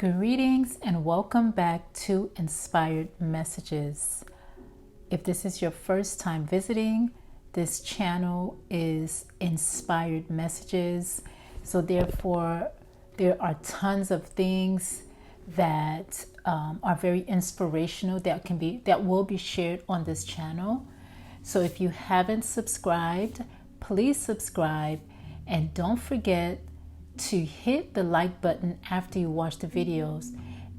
Greetings and welcome back to Inspired Messages. If this is your first time visiting, this channel is Inspired Messages. So therefore, there are tons of things that are very inspirational that will be shared on this channel. So if you haven't subscribed, please subscribe and don't forget to hit the like button after you watch the videos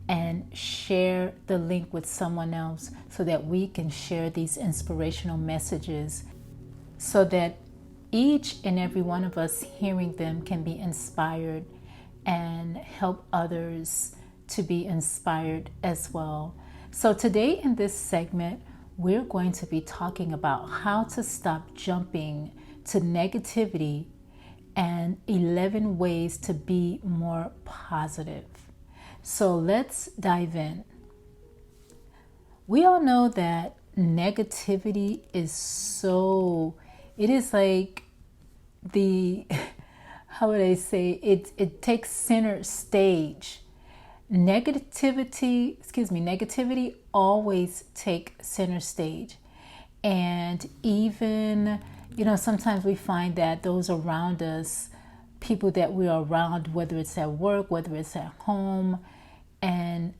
and share the link with someone else so that we can share these inspirational messages so that each and every one of us hearing them can be inspired and help others to be inspired as well. So today in this segment, we're going to be talking about how to stop jumping to negativity and 11 ways to be more positive. So let's dive in. We all know that negativity it is like how would I say, it takes center stage. Negativity always take center stage. And even sometimes we find that those around us, people that we are around, whether it's at work, whether it's at home, and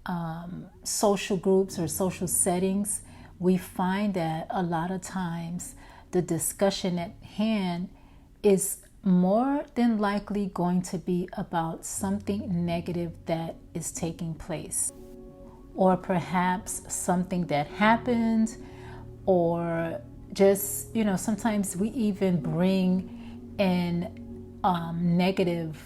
social groups or social settings, we find that a lot of times the discussion at hand is more than likely going to be about something negative that is taking place, or perhaps something that happened, or just, sometimes we even bring in negative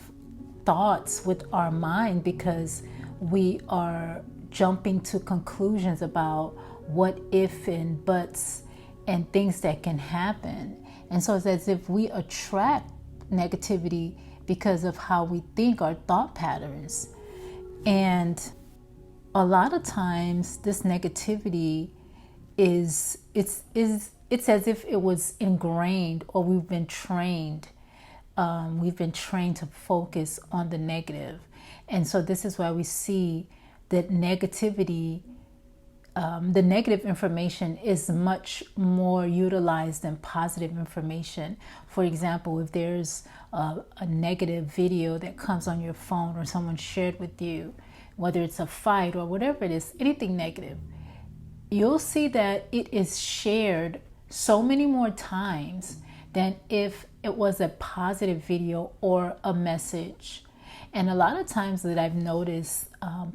thoughts with our mind because we are jumping to conclusions about what if and buts and things that can happen. And so it's as if we attract negativity because of how we think, our thought patterns. And a lot of times this negativity it's as if it was ingrained, or we've been trained to focus on the negative. And so this is why we see that negativity, the negative information is much more utilized than positive information. For example, if there's a negative video that comes on your phone or someone shared with you, whether it's a fight or whatever it is, anything negative, you'll see that it is shared so many more times than if it was a positive video or a message. And a lot of times that I've noticed,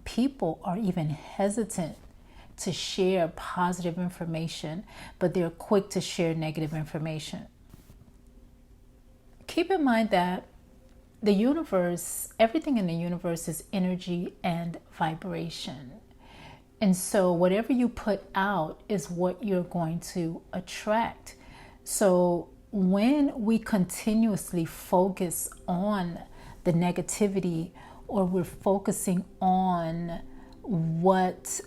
people are even hesitant to share positive information, but they're quick to share negative information. Keep in mind that the universe, everything in the universe is energy and vibration. And so whatever you put out is what you're going to attract. So when we continuously focus on the negativity, or we're focusing on what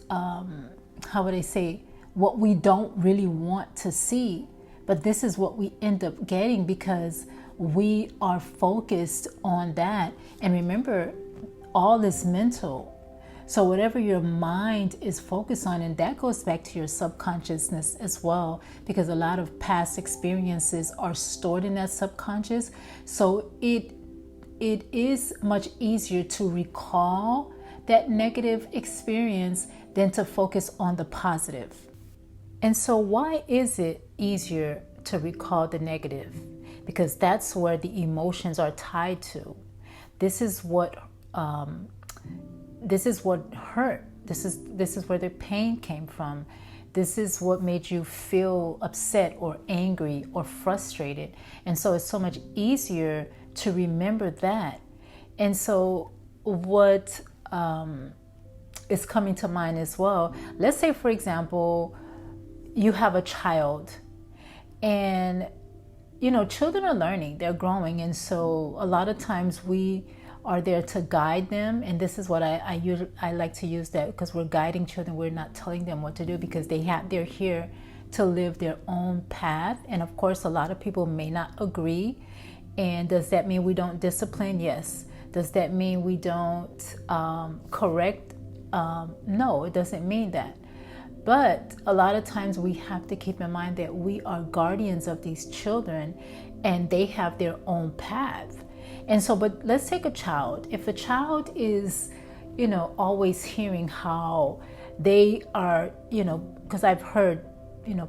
we don't really want to see, but this is what we end up getting because we are focused on that. And remember, all is mental. So whatever your mind is focused on, and that goes back to your subconsciousness as well, because a lot of past experiences are stored in that subconscious. So it is much easier to recall that negative experience than to focus on the positive. And so why is it easier to recall the negative? Because that's where the emotions are tied to. This is what hurt. This is where the pain came from. This is what made you feel upset or angry or frustrated. And so it's so much easier to remember that. And so what is coming to mind as well, let's say, for example, you have a child, and children are learning, they're growing. And so a lot of times we are there to guide them. And this is what I like to use that, because we're guiding children. We're not telling them what to do, because they're here to live their own path. And of course, a lot of people may not agree. And does that mean we don't discipline? Yes. Does that mean we don't correct? No, it doesn't mean that. But a lot of times we have to keep in mind that we are guardians of these children and they have their own path. And so, but let's take a child. If a child is, always hearing how they are, because I've heard,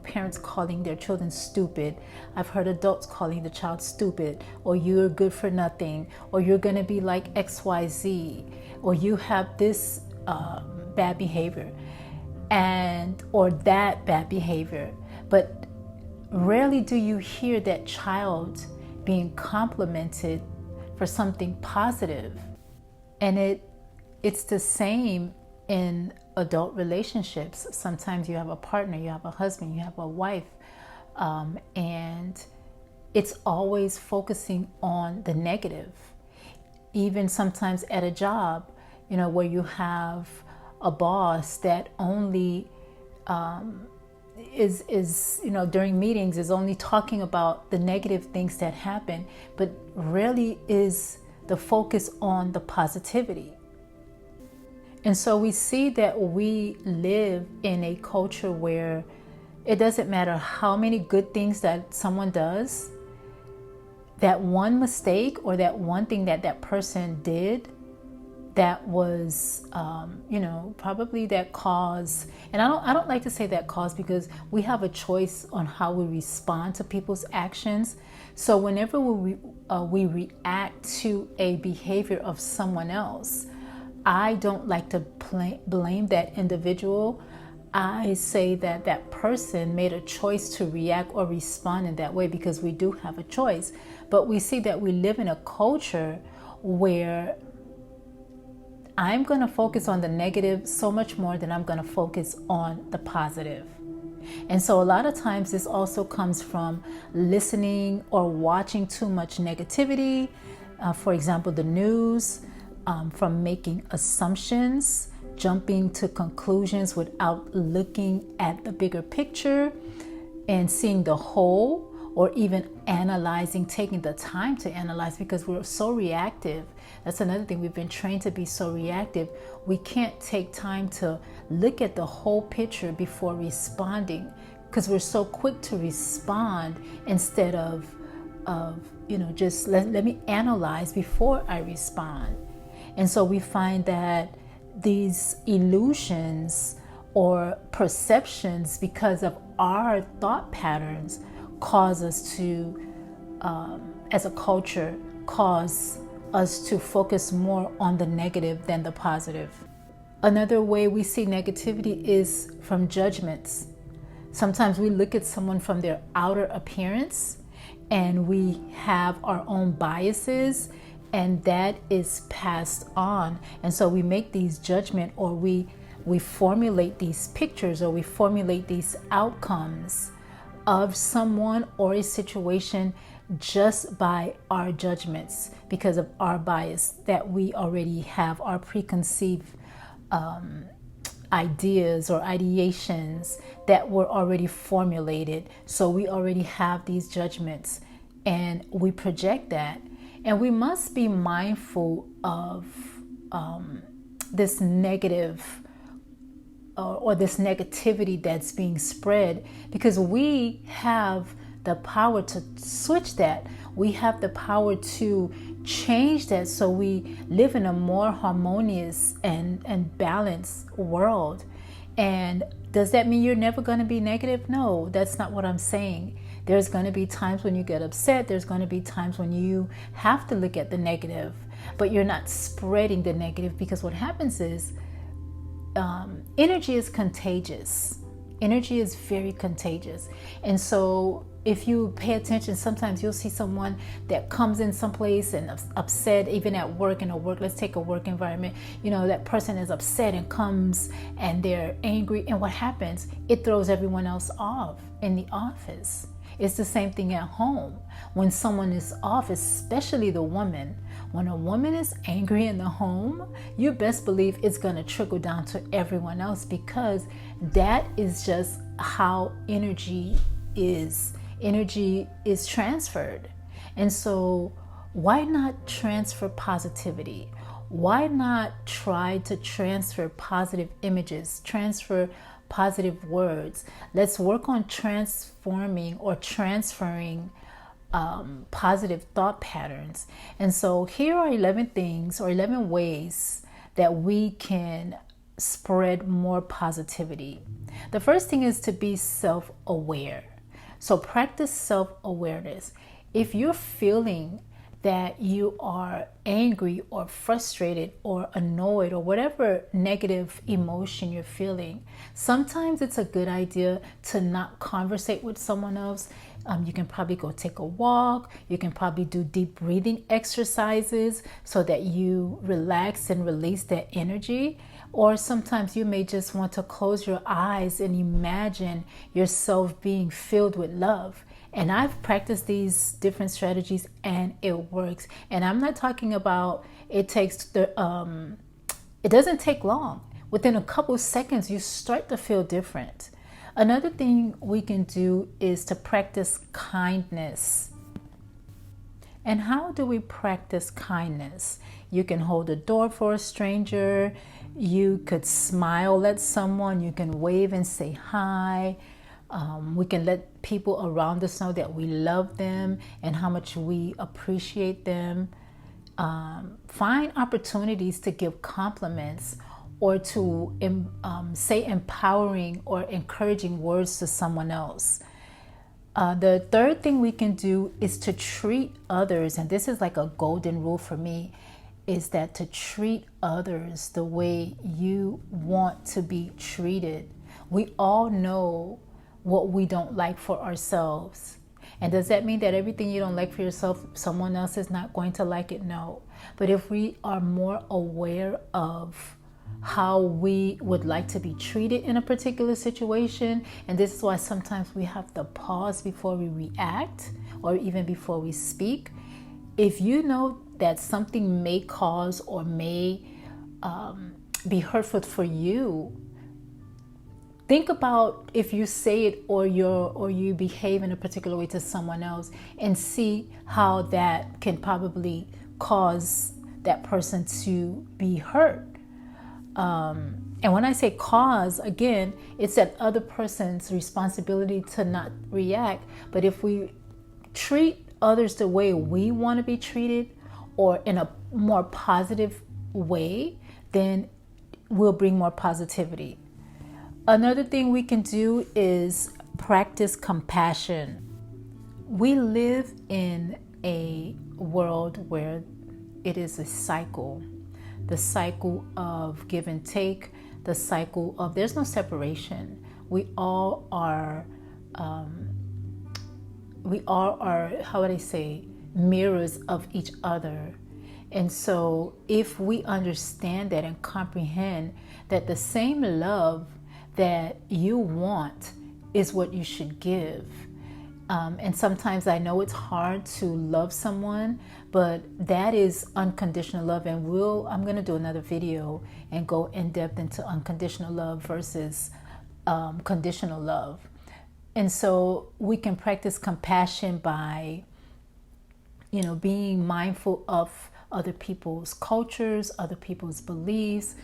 parents calling their children stupid. I've heard adults calling the child stupid, or you're good for nothing, or you're going to be like XYZ, or you have this bad behavior or that bad behavior. But rarely do you hear that child being complimented for something positive. And it's the same in adult relationships. Sometimes you have a partner, you have a husband, you have a wife, and it's always focusing on the negative. Even sometimes at a job, where you have a boss that only is during meetings is only talking about the negative things that happen, but rarely is the focus on the positivity. And so we see that we live in a culture where it doesn't matter how many good things that someone does, that one mistake or that one thing that person did that was, probably that cause. And I don't like to say that cause, because we have a choice on how we respond to people's actions. So whenever we react to a behavior of someone else, I don't like to blame that individual. I say that person made a choice to react or respond in that way, because we do have a choice. But we see that we live in a culture where I'm going to focus on the negative so much more than I'm going to focus on the positive. And so a lot of times this also comes from listening or watching too much negativity. For example, the news, from making assumptions, jumping to conclusions without looking at the bigger picture and seeing the whole, or even analyzing, taking the time to analyze, because we're so reactive. That's another thing. We've been trained to be so reactive. We can't take time to look at the whole picture before responding, because we're so quick to respond instead of just let me analyze before I respond. And so we find that these illusions or perceptions, because of our thought patterns, cause us to, as a culture, cause us to focus more on the negative than the positive. Another way we see negativity is from judgments. Sometimes we look at someone from their outer appearance and we have our own biases, and that is passed on. And so we make these judgments, or we formulate these pictures, or we formulate these outcomes of someone or a situation just by our judgments, because of our bias that we already have, our preconceived ideas or ideations that were already formulated. So we already have these judgments and we project that. And we must be mindful of this negative or this negativity that's being spread, because we have the power to switch that. We have the power to change that so we live in a more harmonious and balanced world. And does that mean you're never going to be negative? No, that's not what I'm saying. There's going to be times when you get upset. There's going to be times when you have to look at the negative, but you're not spreading the negative, because what happens is energy is contagious. Energy is very contagious. And so if you pay attention, sometimes you'll see someone that comes in someplace and upset, even at work, let's take a work environment, that person is upset and comes and they're angry. And what happens? It throws everyone else off in the office. It's the same thing at home. When someone is off, especially the woman, when a woman is angry in the home, you best believe it's going to trickle down to everyone else, because that is just how energy is. Energy is transferred. And so why not transfer positivity? Why not try to transfer positive images, transfer positive words? Let's work on transforming or transferring positive thought patterns. And so here are 11 things or 11 ways that we can spread more positivity. The first thing is to be self-aware. So practice self-awareness. If you're feeling that you are angry or frustrated or annoyed or whatever negative emotion you're feeling, sometimes it's a good idea to not conversate with someone else. You can probably go take a walk. You can probably do deep breathing exercises so that you relax and release that energy. Or sometimes you may just want to close your eyes and imagine yourself being filled with love. And I've practiced these different strategies and it works. And I'm not talking about it doesn't take long. Within a couple seconds, you start to feel different. Another thing we can do is to practice kindness. And how do we practice kindness? You can hold the door for a stranger. You could smile at someone. You can wave and say hi. We can let people around us know that we love them and how much we appreciate them. Find opportunities to give compliments or to say empowering or encouraging words to someone else. The third thing we can do is to treat others, and this is like a golden rule for me, is that to treat others the way you want to be treated. We all know what we don't like for ourselves. And does that mean that everything you don't like for yourself, someone else is not going to like it? No. But if we are more aware of how we would like to be treated in a particular situation, and this is why sometimes we have to pause before we react or even before we speak. If you know that something may cause or may be hurtful for you, think about if you say it or you behave in a particular way to someone else and see how that can probably cause that person to be hurt. And when I say cause, again, it's that other person's responsibility to not react. But if we treat others the way we want to be treated or in a more positive way, then we'll bring more positivity. Another thing we can do is practice compassion. We live in a world where it is a cycle. The cycle of give and take, the cycle of there's no separation. We all are, how would I say, mirrors of each other. And so if we understand that and comprehend that the same love that you want is what you should give. And sometimes I know it's hard to love someone, but that is unconditional love. And I'm going to do another video and go in depth into unconditional love versus conditional love. And so we can practice compassion by, being mindful of other people's cultures, other people's beliefs,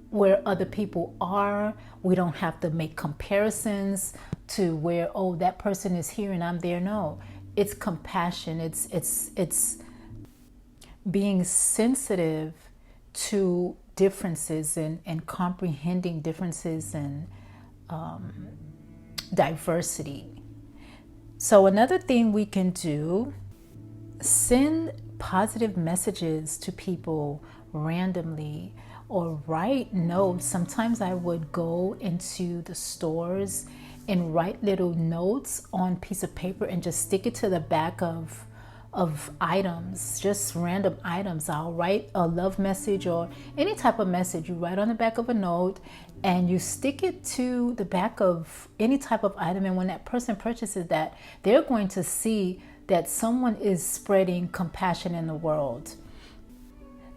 where other people are. We don't have to make comparisons to where, that person is here and I'm there. No, it's compassion. It's being sensitive to differences and comprehending differences and diversity. So another thing we can do, send positive messages to people randomly or write notes. Sometimes I would go into the stores and write little notes on a piece of paper and just stick it to the back of items, just random items. I'll write a love message or any type of message. You write on the back of a note and you stick it to the back of any type of item. And when that person purchases that, they're going to see that someone is spreading compassion in the world.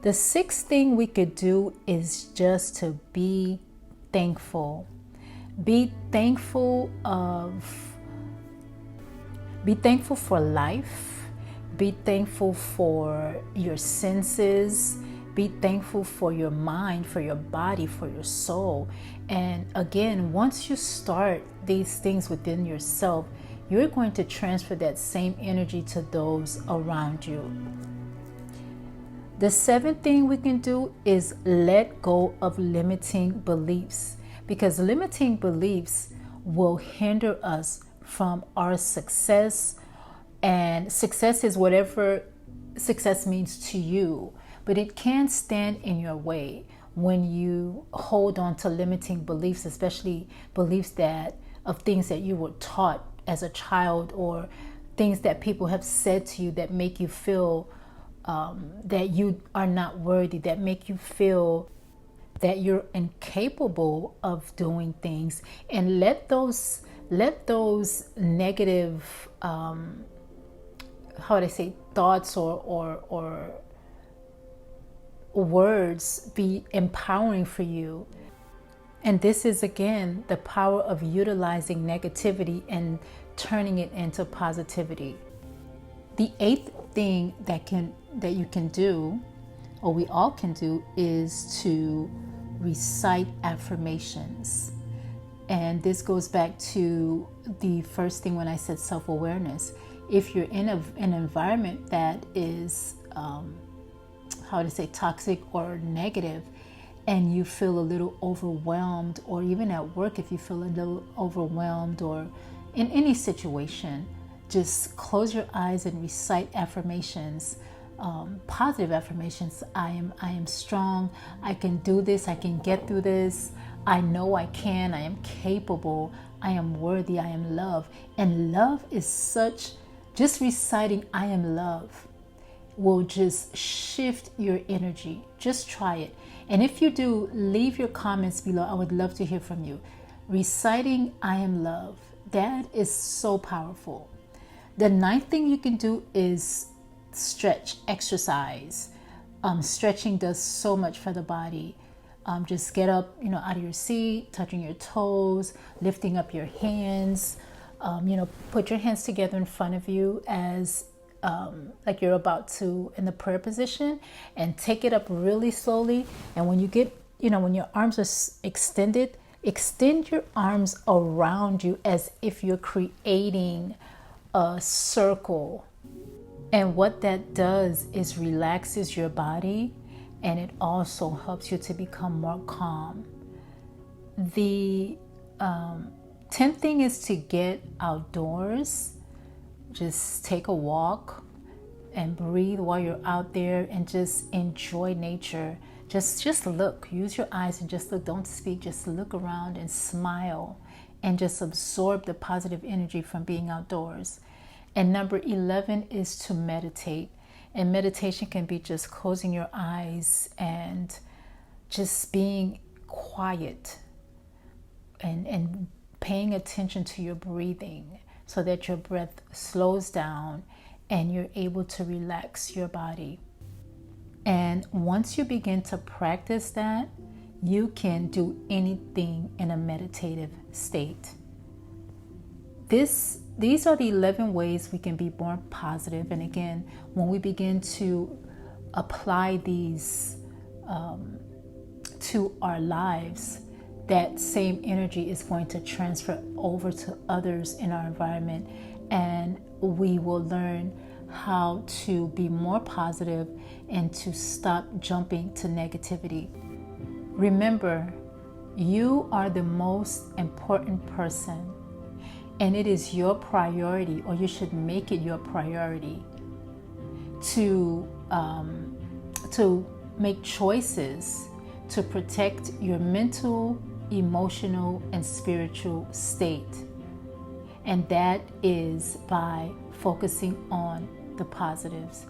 The sixth thing we could do is just to be thankful. Be thankful for life. Be thankful for your senses. Be thankful for your mind, for your body, for your soul. And again, once you start these things within yourself, you're going to transfer that same energy to those around you. The seventh thing we can do is let go of limiting beliefs, because limiting beliefs will hinder us from our success. And success is whatever success means to you, but it can stand in your way when you hold on to limiting beliefs, especially beliefs that of things that you were taught as a child, or things that people have said to you that make you feel that you are not worthy, that make you feel that you're incapable of doing things. And let those negative how would I say, thoughts or words be empowering for you. And this is, again, the power of utilizing negativity and turning it into positivity. The eighth thing that you can do, or we all can do, is to recite affirmations. And this goes back to the first thing when I said self-awareness. If you're in an environment that is, toxic or negative, and you feel a little overwhelmed, or even at work, if you feel a little overwhelmed, or in any situation, just close your eyes and recite affirmations, positive affirmations. I am strong. I can do this. I can get through this. I know I can. I am capable. I am worthy. I am loved. And love is such, just reciting I am love will just shift your energy. Just try it. And if you do, leave your comments below. I would love to hear from you. Reciting I am love, that is so powerful. The ninth thing you can do is stretch, exercise. Stretching does so much for the body. Just get up, out of your seat, touching your toes, lifting up your hands. Put your hands together in front of you as like you're about to in the prayer position, and take it up really slowly. And when you get, when your arms are extended, extend your arms around you as if you're creating a circle. And what that does is relaxes your body, and it also helps you to become more calm. The 10th thing is to get outdoors. Just take a walk and breathe while you're out there, and just enjoy nature. Just look, use your eyes and just look. Don't speak, just look around and smile, and just absorb the positive energy from being outdoors. And number 11 is to meditate. And meditation can be just closing your eyes and just being quiet and paying attention to your breathing, so that your breath slows down and you're able to relax your body. And once you begin to practice that, you can do anything in a meditative state. These are the 11 ways we can be more positive. And again, when we begin to apply these to our lives, that same energy is going to transfer over to others in our environment, and we will learn how to be more positive and to stop jumping to negativity. Remember, you are the most important person, and it is your priority, or you should make it your priority, to make choices to protect your mental, emotional, and spiritual state. And that is by focusing on the positives.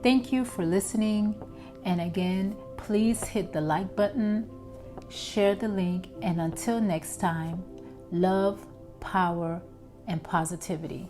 Thank you for listening. And again, please hit the like button, share the link, and until next time, love, power, and positivity.